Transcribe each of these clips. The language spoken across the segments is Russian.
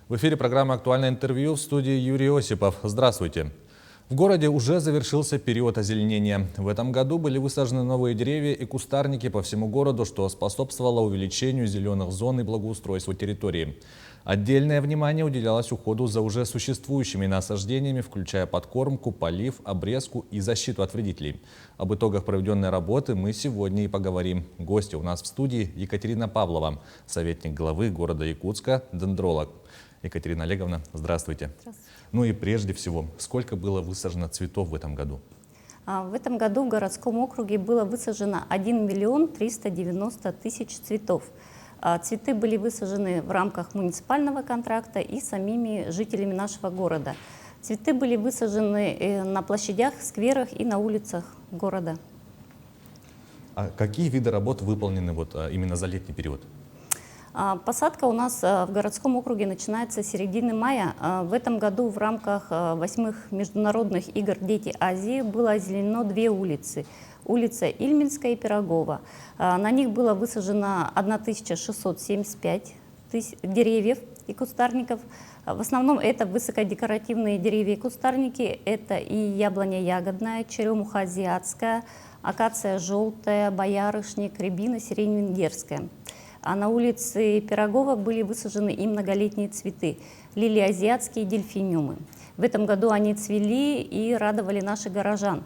В эфире программа «Актуальное интервью», в студии Юрий Осипов. Здравствуйте. В городе уже завершился период озеленения. В этом году были высажены новые деревья и кустарники по всему городу, что способствовало увеличению зеленых зон и благоустройству территории. Отдельное внимание уделялось уходу за уже существующими насаждениями, включая подкормку, полив, обрезку и защиту от вредителей. Об итогах проведенной работы мы сегодня и поговорим. Гости у нас в студии Екатерина Павлова, советник главы города Якутска, дендролог. Екатерина Олеговна, здравствуйте. Здравствуйте. Ну и прежде всего, сколько было высажено цветов в этом году? В этом году в городском округе было высажено 1 390 000 цветов. Цветы были высажены в рамках муниципального контракта и самими жителями нашего города. Цветы были высажены на площадях, скверах и на улицах города. А какие виды работ выполнены именно за летний период? Посадка у нас в городском округе начинается с середины мая. В этом году в рамках 8-х международных игр «Дети Азии» было озеленено 2 улицы. Улица Ильминская и Пирогова. На них было высажено 1675 деревьев и кустарников. В основном это высокодекоративные деревья и кустарники. Это и яблоня ягодная, черемуха азиатская, акация желтая, боярышник, рябина, сирень венгерская. А на улице Пирогова были высажены и многолетние цветы – лилии азиатские и дельфиниумы. В этом году они цвели и радовали наших горожан.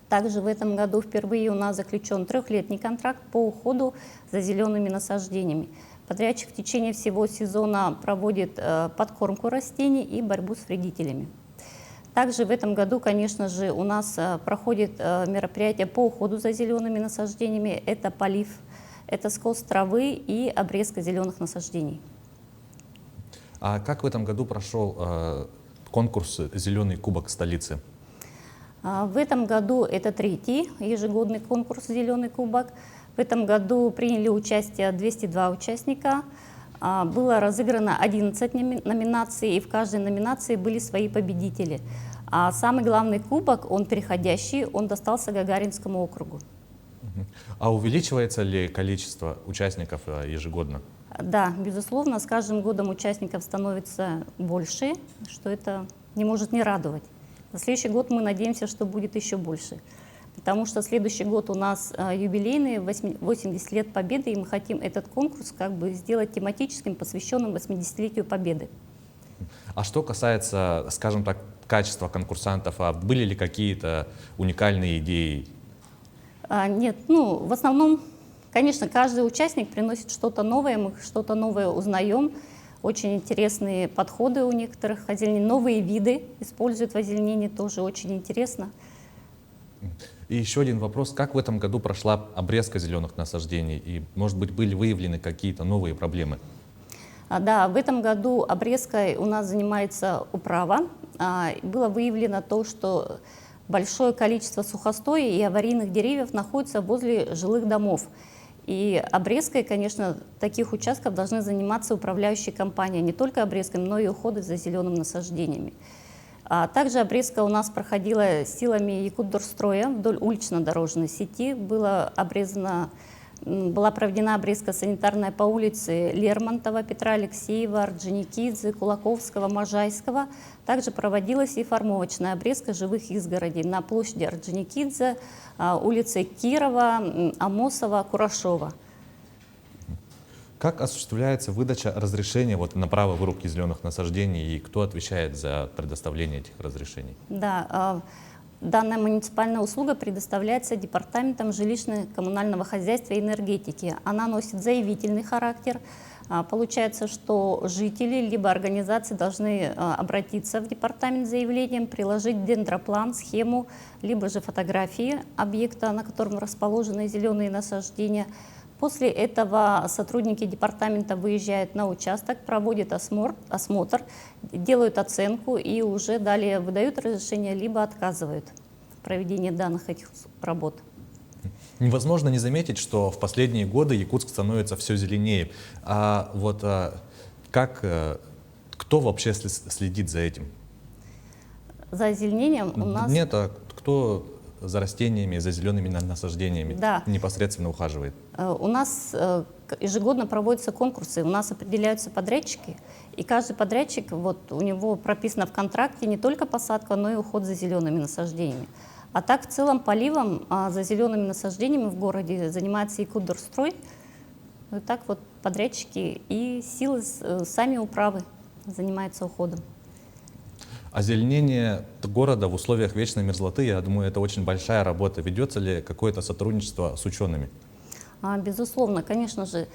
Также в этом году впервые у нас заключен 3-летний контракт по уходу за зелеными насаждениями. Подрядчик в течение всего сезона проводит подкормку растений и борьбу с вредителями. Также в этом году, конечно же, у нас проходит мероприятие по уходу за зелеными насаждениями. Это полив. Это скос травы и обрезка зеленых насаждений. А как в этом году прошел конкурс «Зеленый кубок столицы»? В этом году это 3-й ежегодный конкурс «Зеленый кубок». В этом году приняли участие 202 участника. Было разыграно 11 номинаций, и в каждой номинации были свои победители. А самый главный кубок, он переходящий, он достался Гагаринскому округу. А увеличивается ли количество участников ежегодно? Да, безусловно, с каждым годом участников становится больше, что это не может не радовать. На следующий год мы надеемся, что будет еще больше, потому что следующий год у нас юбилейный, 80 лет Победы, и мы хотим этот конкурс сделать тематическим, посвященным 80-летию Победы. А что касается, скажем так, качества конкурсантов, были ли какие-то уникальные идеи? Нет, в основном, конечно, каждый участник приносит что-то новое, мы что-то новое узнаем. Очень интересные подходы у некоторых озеленений, новые виды используют в озеленении, тоже очень интересно. И еще один вопрос. Как в этом году прошла обрезка зеленых насаждений? И, может быть, были выявлены какие-то новые проблемы? Да, в этом году обрезкой у нас занимается управа. Было выявлено то, что большое количество сухостоя и аварийных деревьев находится возле жилых домов. И обрезкой, конечно, таких участков должны заниматься управляющие компании. Не только обрезкой, но и уходом за зелеными насаждениями. Также обрезка у нас проходила силами Якутдорстроя вдоль улично-дорожной сети. Была проведена обрезка санитарная по улице Лермонтова, Петра Алексеева, Орджоникидзе, Кулаковского, Можайского. Также проводилась и формовочная обрезка живых изгородей на площади Орджоникидзе, улице Кирова, Амосова, Курашова. Как осуществляется выдача разрешения на право вырубки зеленых насаждений и кто отвечает за предоставление этих разрешений? Да, данная муниципальная услуга предоставляется Департаментом жилищно-коммунального хозяйства и энергетики. Она носит заявительный характер. Получается, что жители либо организации должны обратиться в департамент с заявлением, приложить дендроплан, схему, либо же фотографии объекта, на котором расположены зеленые насаждения. После этого сотрудники департамента выезжают на участок, проводят осмотр, делают оценку и уже далее выдают разрешение, либо отказывают в проведении данных этих работ. Невозможно не заметить, что в последние годы Якутск становится все зеленее. Кто вообще следит за этим? За озеленением у нас... Нет, а кто за растениями, за зелеными насаждениями Да. непосредственно ухаживает? У нас ежегодно проводятся конкурсы, у нас определяются подрядчики, и каждый подрядчик, вот у него прописано в контракте не только посадка, но и уход за зелеными насаждениями. А так в целом поливом за зелеными насаждениями в городе занимается Якутдорстрой. Вот так вот подрядчики и силы сами управы занимаются уходом. Озеленение города в условиях вечной мерзлоты, я думаю, это очень большая работа. Ведется ли какое-то сотрудничество с учеными? Безусловно, конечно же.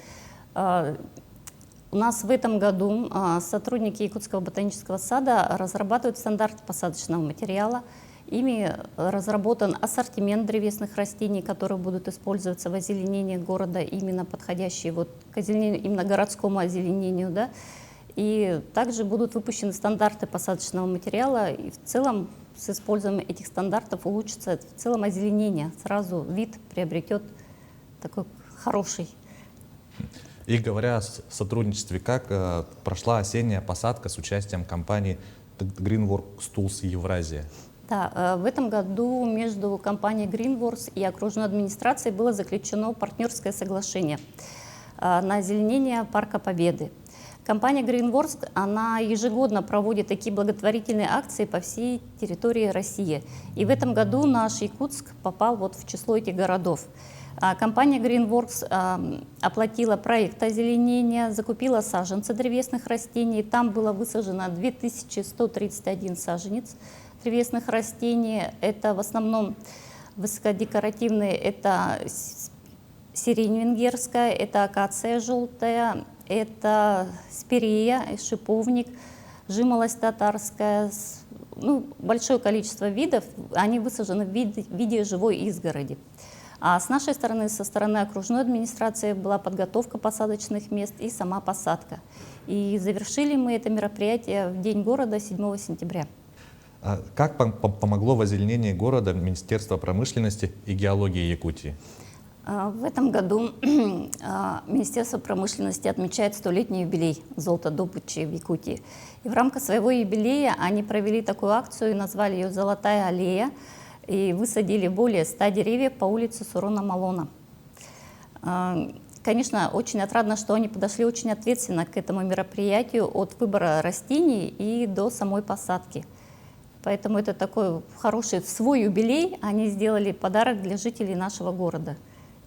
У нас в этом году сотрудники Якутского ботанического сада разрабатывают стандарт посадочного материала. Ими разработан ассортимент древесных растений, которые будут использоваться в озеленении города, именно подходящие вот к озеленению, именно городскому озеленению. Да? И также будут выпущены стандарты посадочного материала, и в целом с использованием этих стандартов улучшится в целом озеленение. Сразу вид приобретет такой хороший. И говоря о сотрудничестве, как прошла осенняя посадка с участием компании Greenworks Tools Евразия? Да, в этом году между компанией Greenworks и окружной администрацией было заключено партнерское соглашение на озеленение Парка Победы. Компания Greenworks, она ежегодно проводит такие благотворительные акции по всей территории России. И в этом году наш Якутск попал вот в число этих городов. Компания Greenworks оплатила проект озеленения, закупила саженцы древесных растений. Там было высажено 2131 саженец древесных растений. Это в основном высокодекоративные, это сирень венгерская, это акация желтая, это спирея, шиповник, жимолость татарская. Ну, большое количество видов, они высажены в виде живой изгороди. А с нашей стороны, со стороны окружной администрации, была подготовка посадочных мест и сама посадка. И завершили мы это мероприятие в День города 7 сентября. Как помогло в озеленении города Министерство промышленности и геологии Якутии? В этом году Министерство промышленности отмечает 100-летний юбилей золотодобычи в Якутии. И в рамках своего юбилея они провели такую акцию и назвали ее «Золотая аллея», и высадили более 100 деревьев по улице Сурона Малона. Конечно, очень отрадно, что они подошли очень ответственно к этому мероприятию от выбора растений и до самой посадки. Поэтому это такой хороший свой юбилей, они сделали подарок для жителей нашего города.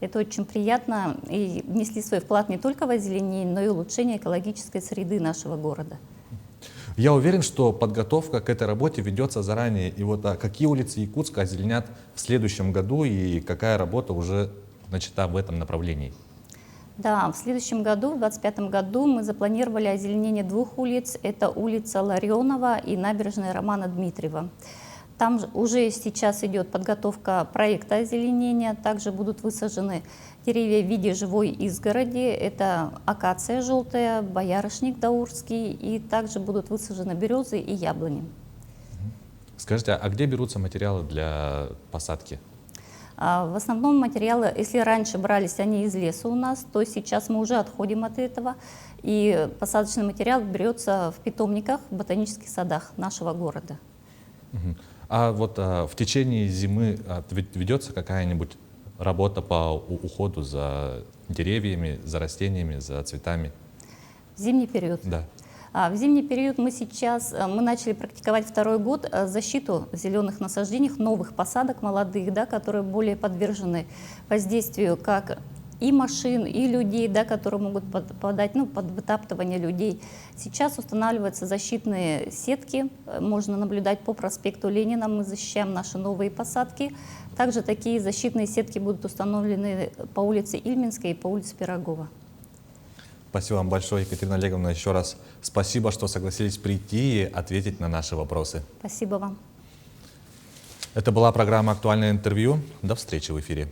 Это очень приятно, и внесли свой вклад не только в озеленение, но и улучшение экологической среды нашего города. Я уверен, что подготовка к этой работе ведется заранее. И вот какие улицы Якутска озеленят в следующем году и какая работа уже начата в этом направлении? Да, в следующем году, в 2025 году, мы запланировали озеленение 2 улиц. Это улица Ларионова и набережная Романа Дмитриева. Там уже сейчас идет подготовка проекта озеленения. Также будут высажены деревья в виде живой изгороди. Это акация желтая, боярышник даурский. И также будут высажены березы и яблони. Скажите, а где берутся материалы для посадки? В основном материалы, если раньше брались они из леса у нас, то сейчас мы уже отходим от этого. И посадочный материал берется в питомниках, в ботанических садах нашего города. А вот в течение зимы ведется какая-нибудь работа по уходу за деревьями, за растениями, за цветами? В зимний период? Да. В зимний период мы начали практиковать 2-й год защиту зеленых насаждений, новых посадок молодых, да, которые более подвержены воздействию как и машин, и людей, да, которые могут попадать под вытаптывание людей. Сейчас устанавливаются защитные сетки, можно наблюдать по проспекту Ленина, мы защищаем наши новые посадки. Также такие защитные сетки будут установлены по улице Ильминской и по улице Пирогова. Спасибо вам большое, Екатерина Олеговна. Еще раз спасибо, что согласились прийти и ответить на наши вопросы. Спасибо вам. Это была программа «Актуальное интервью». До встречи в эфире.